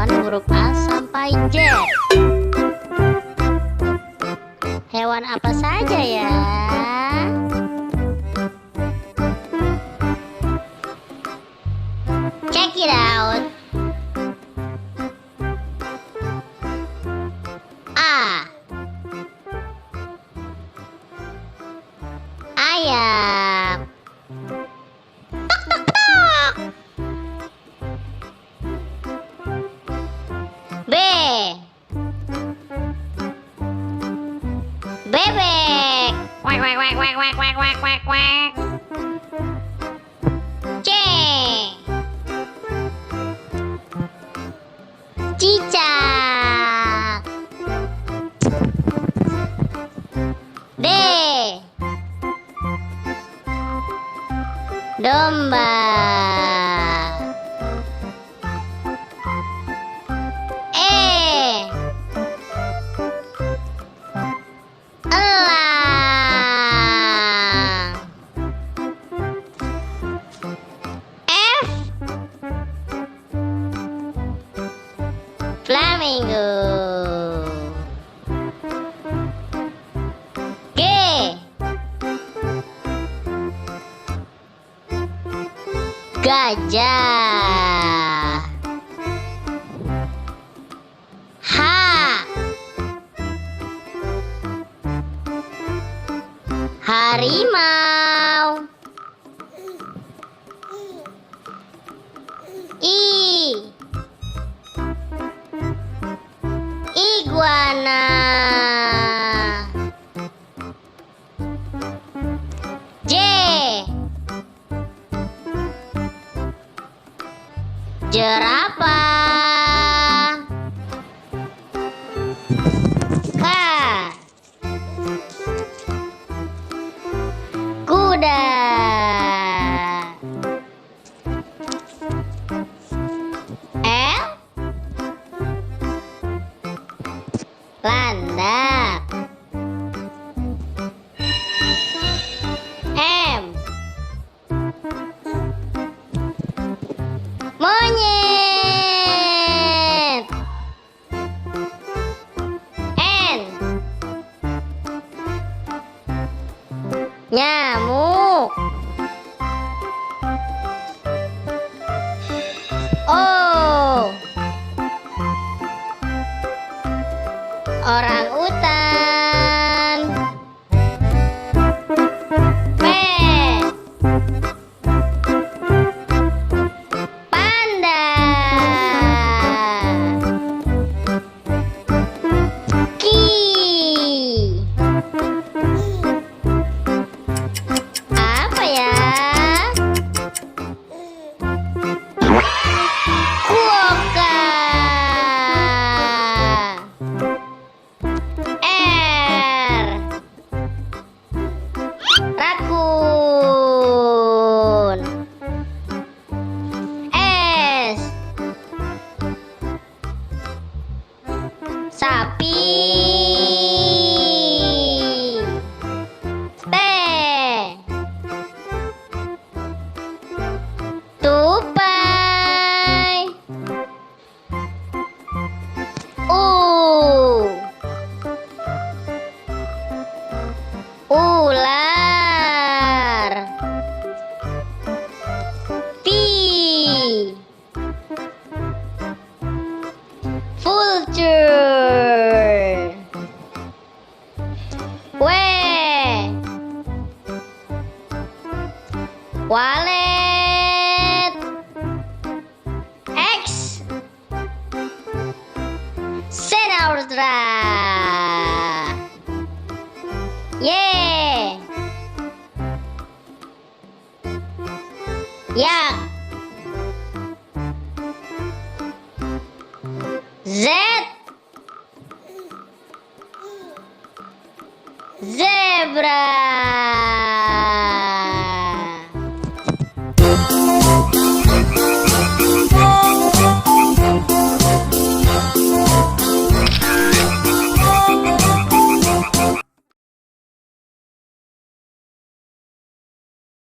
hewan huruf A sampai Z. Hewan apa saja ya? Check it out. A. Ayam. Tok tok tok. B. Bebek. Wek wek wek wek wek wek wek wek wek. C. Cicak. D. Domba. E. Elang. F. Flamingo. G. Gajah. H. Harimau. I. Iguana. J. Jerapah. K. Kuda. L. Landak. M. Monyet. N. Nyamuk. O. Orang utan. P. Panda. Q. Apa ya? Kuoka. R. Rakun. S. Sapi. T. Tupai. U. Ular. V. Vulture. W. Walet. X. Senaudra. Y. Yak. Z.